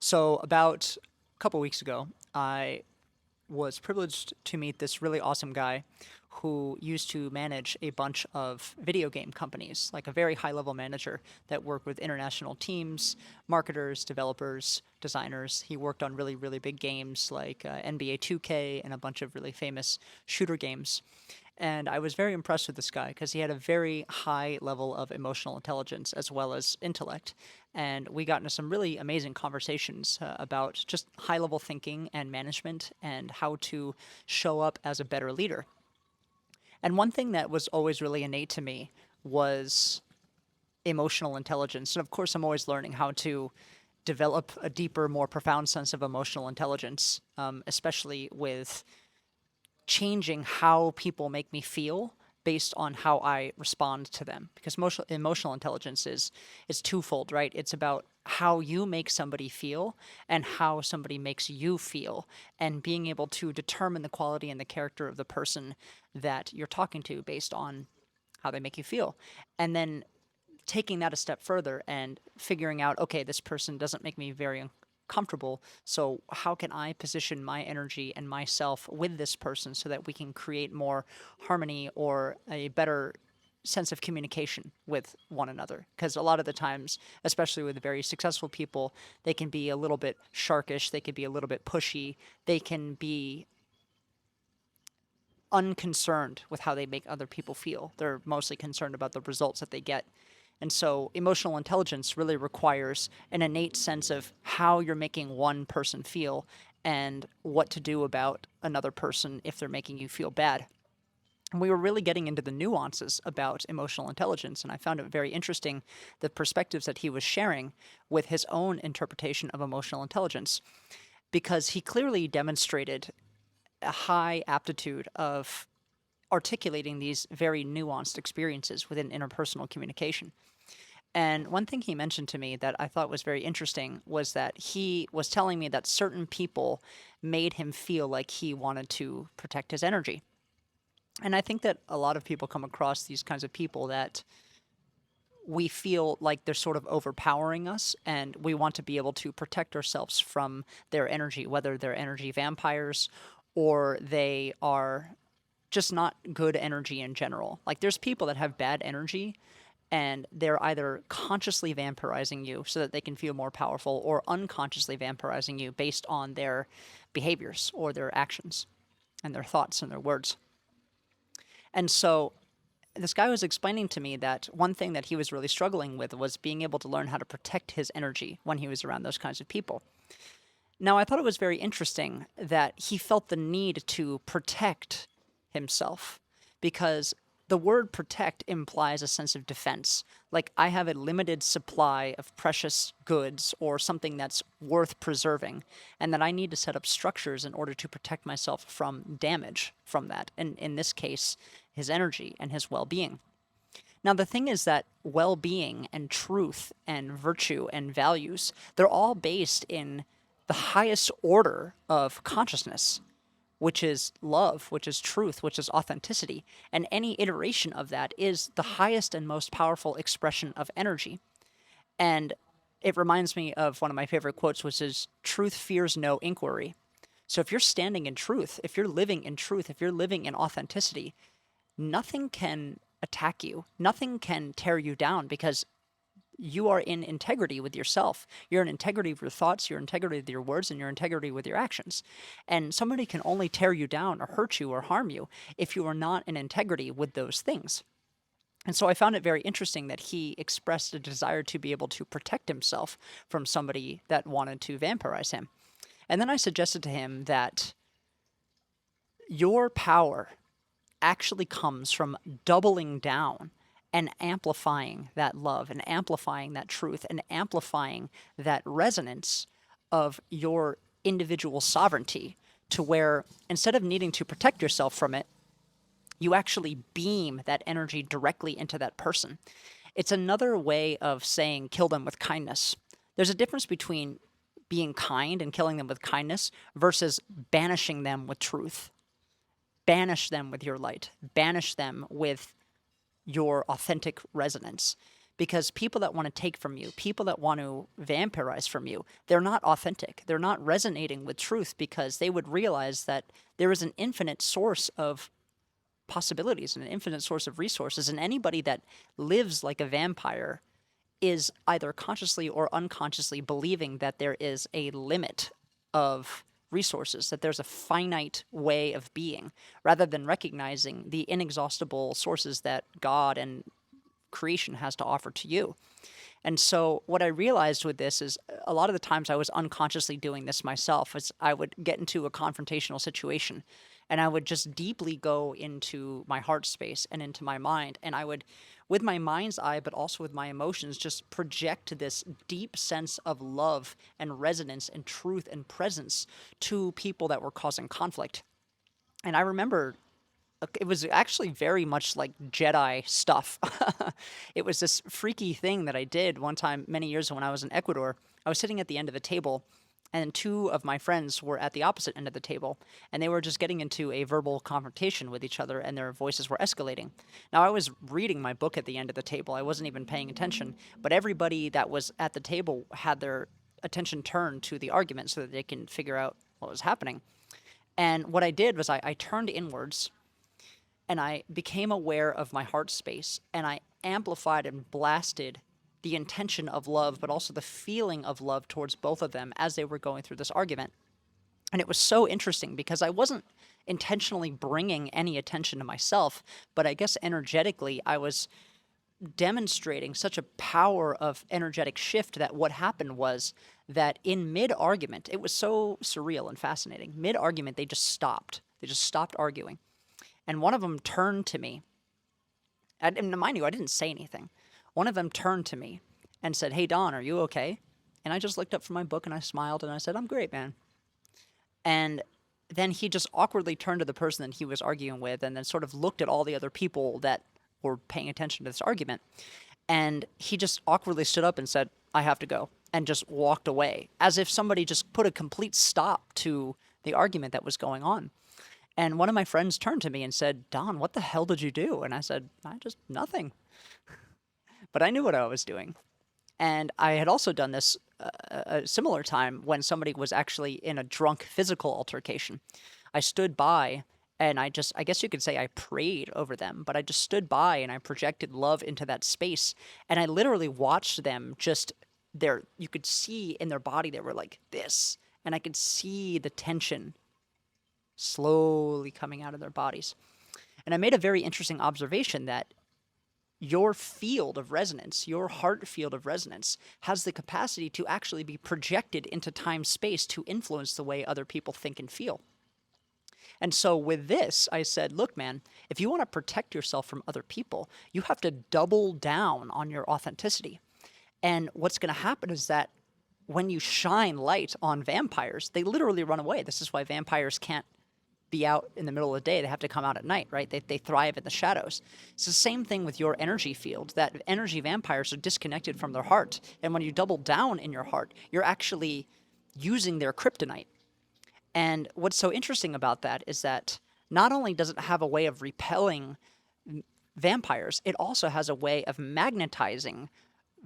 So about a couple weeks ago, I was privileged to meet this really awesome guy who used to manage a bunch of video game companies, like a very high level manager that worked with international teams, marketers, developers, designers. He worked on really, really big games like NBA 2K and a bunch of really famous shooter games. And I was very impressed with this guy because he had a very high level of emotional intelligence as well as intellect. And we got into some really amazing conversations about just high level thinking and management and how to show up as a better leader. And one thing that was always really innate to me was emotional intelligence. And of course, I'm always learning how to develop a deeper, more profound sense of emotional intelligence, especially with changing how people make me feel based on how I respond to them. Because emotional intelligence is twofold, right? It's about how you make somebody feel and how somebody makes you feel, and being able to determine the quality and the character of the person that you're talking to based on how they make you feel. And then taking that a step further and figuring out, okay, this person doesn't make me very comfortable. So how can I position my energy and myself with this person so that we can create more harmony or a better sense of communication with one another? Because a lot of the times, especially with very successful people, they can be a little bit sharkish, they can be a little bit pushy, they can be unconcerned with how they make other people feel. They're mostly concerned about the results that they get. And so emotional intelligence really requires an innate sense of how you're making one person feel and what to do about another person if they're making you feel bad. And we were really getting into the nuances about emotional intelligence, and I found it very interesting the perspectives that he was sharing with his own interpretation of emotional intelligence, because he clearly demonstrated a high aptitude of articulating these very nuanced experiences within interpersonal communication. And one thing he mentioned to me that I thought was very interesting was that he was telling me that certain people made him feel like he wanted to protect his energy. And I think that a lot of people come across these kinds of people that we feel like they're sort of overpowering us, and we want to be able to protect ourselves from their energy, whether they're energy vampires or they are just not good energy in general. Like there's people that have bad energy and they're either consciously vampirizing you so that they can feel more powerful, or unconsciously vampirizing you based on their behaviors or their actions and their thoughts and their words. And so this guy was explaining to me that one thing that he was really struggling with was being able to learn how to protect his energy when he was around those kinds of people. Now, I thought it was very interesting that he felt the need to protect himself, because the word protect implies a sense of defense. Like, I have a limited supply of precious goods or something that's worth preserving, and that I need to set up structures in order to protect myself from damage from that. And in this case, his energy and his well being. Now, the thing is that well being and truth and virtue and values, they're all based in the highest order of consciousness, which is love, which is truth, which is authenticity. And any iteration of that is the highest and most powerful expression of energy. And it reminds me of one of my favorite quotes, which is, truth fears no inquiry. So if you're standing in truth, if you're living in truth, if you're living in authenticity, nothing can attack you. Nothing can tear you down, because you are in integrity with yourself. You're in integrity with your thoughts, you're in integrity with your words, and you're in integrity with your actions. And somebody can only tear you down or hurt you or harm you if you are not in integrity with those things. And so I found it very interesting that he expressed a desire to be able to protect himself from somebody that wanted to vampirize him. And then I suggested to him that your power actually comes from doubling down and amplifying that love and amplifying that truth and amplifying that resonance of your individual sovereignty, to where instead of needing to protect yourself from it, you actually beam that energy directly into that person. It's another way of saying kill them with kindness. There's a difference between being kind and killing them with kindness versus banishing them with truth. Banish them with your light. Banish them with your authentic resonance. because people that want to take from you, people that want to vampirize from you, they're not authentic. They're not resonating with truth because they would realize that there is an infinite source of possibilities and an infinite source of resources. And anybody that lives like a vampire is either consciously or unconsciously believing that there is a limit of resources, that there's a finite way of being, rather than recognizing the inexhaustible sources that God and creation has to offer to you. And so what I realized with this is a lot of the times I was unconsciously doing this myself, as I would get into a confrontational situation and I would just deeply go into my heart space and into my mind. And I would, with my mind's eye, but also with my emotions, just project this deep sense of love and resonance and truth and presence to people that were causing conflict. And I remember it was actually very much like Jedi stuff. It was this freaky thing that I did one time many years ago when I was in Ecuador. I was sitting at the end of the table, and two of my friends were at the opposite end of the table, and they were just getting into a verbal confrontation with each other, and their voices were escalating. Now, I was reading my book at the end of the table. I wasn't even paying attention, but everybody that was at the table had their attention turned to the argument so that they can figure out what was happening. And what I did was I turned inwards, and I became aware of my heart space, and I amplified and blasted the intention of love, but also the feeling of love towards both of them as they were going through this argument. And it was so interesting because I wasn't intentionally bringing any attention to myself, but I guess energetically I was demonstrating such a power of energetic shift that what happened was that in mid-argument, it was so surreal and fascinating. Mid-argument, they just stopped. They just stopped arguing. And one of them turned to me. And mind you, I didn't say anything. One of them turned to me and said, "Hey, Don, are you okay?" And I just looked up from my book and I smiled and I said, "I'm great, man." And then he just awkwardly turned to the person that he was arguing with and then sort of looked at all the other people that were paying attention to this argument. And he just awkwardly stood up and said, "I have to go," and just walked away, as if somebody just put a complete stop to the argument that was going on. And one of my friends turned to me and said, "Don, what the hell did you do?" And I said, "I just nothing." But I knew what I was doing. And I had also done this a similar time when somebody was actually in a drunk physical altercation. I stood by and I guess you could say I prayed over them, but I just stood by and I projected love into that space. And I literally watched them just there. You could see in their body, they were like this. And I could see the tension slowly coming out of their bodies. And I made a very interesting observation that your field of resonance, your heart field of resonance, has the capacity to actually be projected into time-space to influence the way other people think and feel. And so with this, I said, look, man, if you want to protect yourself from other people, you have to double down on your authenticity. And what's going to happen is that when you shine light on vampires, they literally run away. This is why vampires can't be out in the middle of the day. They have to come out at night, right? They thrive in the shadows. It's the same thing with your energy field, that energy vampires are disconnected from their heart. And when you double down in your heart, you're actually using their kryptonite. And what's so interesting about that is that not only does it have a way of repelling vampires, it also has a way of magnetizing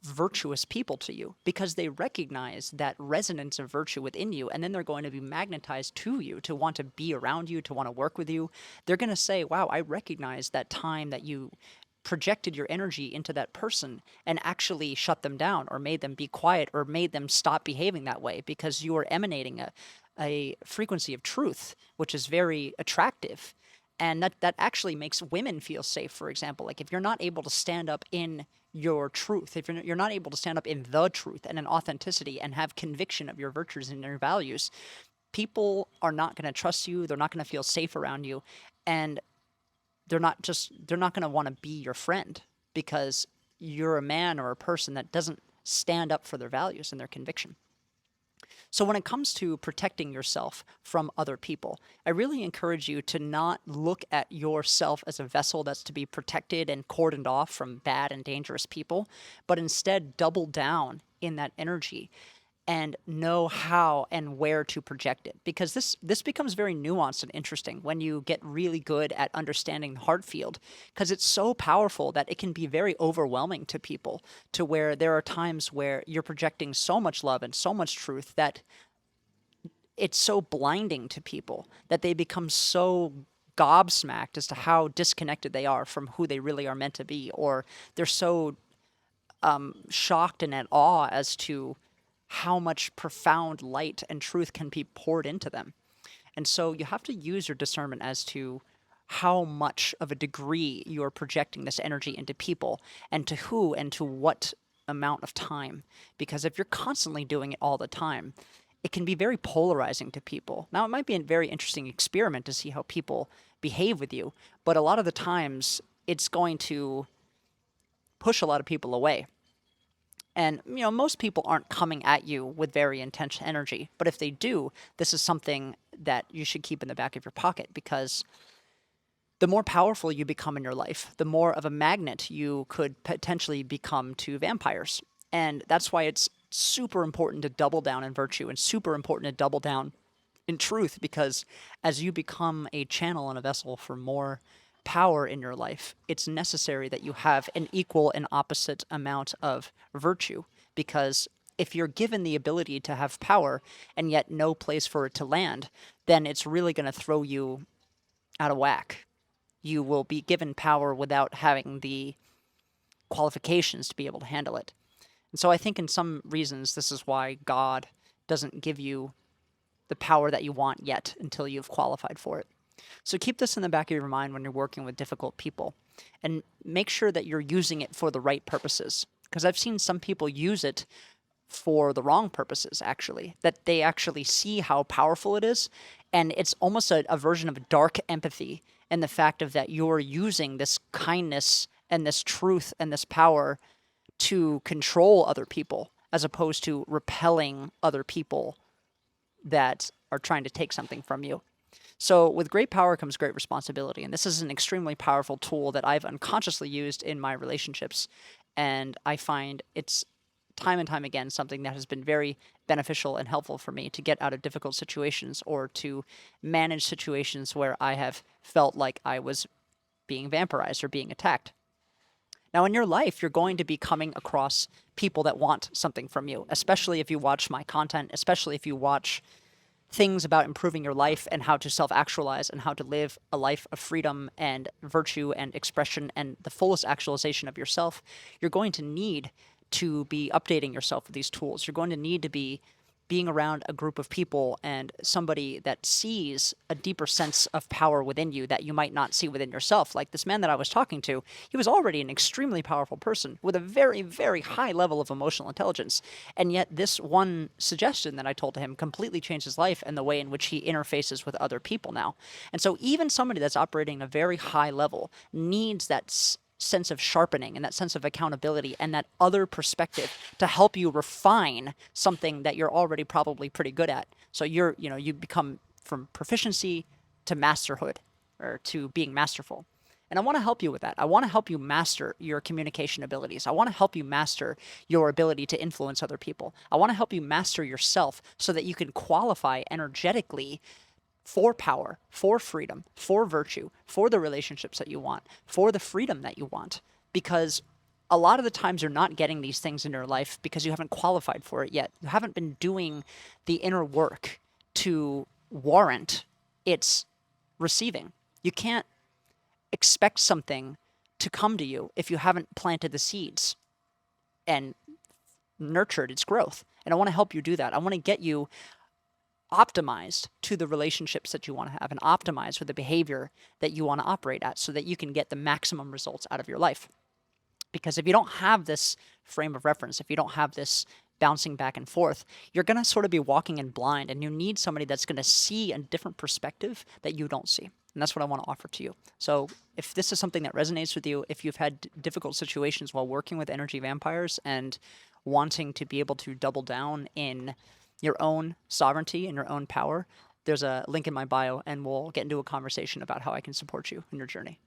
virtuous people to you, because they recognize that resonance of virtue within you, and then they're going to be magnetized to you to want to be around you, to want to work with you. They're going to say, wow, I recognize that time that you projected your energy into that person and actually shut them down or made them be quiet or made them stop behaving that way, because you are emanating a frequency of truth, which is very attractive. And that actually makes women feel safe, for example. Like if you're not able to stand up in your truth, if you're not able to stand up in the truth and in authenticity and have conviction of your virtues and your values, people are not going to trust you. They're not going to feel safe around you. And they're not going to want to be your friend, because you're a man or a person that doesn't stand up for their values and their conviction. So when it comes to protecting yourself from other people, I really encourage you to not look at yourself as a vessel that's to be protected and cordoned off from bad and dangerous people, but instead double down in that energy. and know how and where to project it, because this becomes very nuanced and interesting when you get really good at understanding the heart field, because it's so powerful that it can be very overwhelming to people, to where there are times where you're projecting so much love and so much truth that it's so blinding to people that they become so gobsmacked as to how disconnected they are from who they really are meant to be, or they're so shocked and at awe as to how much profound light and truth can be poured into them. And so you have to use your discernment as to how much of a degree you are projecting this energy into people, and to who and to what amount of time. Because if you're constantly doing it all the time, it can be very polarizing to people. Now, it might be a very interesting experiment to see how people behave with you, but a lot of the times it's going to push a lot of people away. And, most people aren't coming at you with very intense energy. But if they do, this is something that you should keep in the back of your pocket, because the more powerful you become in your life, the more of a magnet you could potentially become to vampires. And that's why it's super important to double down in virtue, and super important to double down in truth, because as you become a channel and a vessel for more power in your life, it's necessary that you have an equal and opposite amount of virtue. Because if you're given the ability to have power and yet no place for it to land, then it's really going to throw you out of whack. You will be given power without having the qualifications to be able to handle it. And so I think in some reasons this is why God doesn't give you the power that you want yet until you've qualified for it. So keep this in the back of your mind when you're working with difficult people, and make sure that you're using it for the right purposes. Because I've seen some people use it for the wrong purposes, actually, that they actually see how powerful it is. And it's almost a version of dark empathy, and the fact of that you're using this kindness and this truth and this power to control other people, as opposed to repelling other people that are trying to take something from you. So with great power comes great responsibility. And this is an extremely powerful tool that I've unconsciously used in my relationships. And I find it's time and time again something that has been very beneficial and helpful for me to get out of difficult situations, or to manage situations where I have felt like I was being vampirized or being attacked. Now, in your life, you're going to be coming across people that want something from you, especially if you watch my content, especially if you watch things about improving your life and how to self-actualize and how to live a life of freedom and virtue and expression and the fullest actualization of yourself. You're going to need to be updating yourself with these tools. You're going to need to be being around a group of people and somebody that sees a deeper sense of power within you that you might not see within yourself. Like this man that I was talking to, he was already an extremely powerful person with a very, very high level of emotional intelligence. And yet this one suggestion that I told to him completely changed his life and the way in which he interfaces with other people now. And so even somebody that's operating at a very high level needs that sense of sharpening and that sense of accountability and that other perspective to help you refine something that you're already probably pretty good at. So you become from proficiency to masterhood, or to being masterful. And I want to help you with that. I want to help you master your communication abilities. I want to help you master your ability to influence other people. I want to help you master yourself so that you can qualify energetically for power, for freedom, for virtue, for the relationships that you want, for the freedom that you want. Because a lot of the times you're not getting these things in your life because you haven't qualified for it yet. You haven't been doing the inner work to warrant its receiving. You can't expect something to come to you if you haven't planted the seeds and nurtured its growth. And I want to help you do that. I want to get you optimized to the relationships that you want to have, and optimized with the behavior that you want to operate at, so that you can get the maximum results out of your life. Because if you don't have this frame of reference, if you don't have this bouncing back and forth, you're going to sort of be walking in blind, and you need somebody that's going to see a different perspective that you don't see. And that's what I want to offer to you. So if this is something that resonates with you, if you've had difficult situations while working with energy vampires and wanting to be able to double down in your own sovereignty and your own power, there's a link in my bio, and we'll get into a conversation about how I can support you in your journey.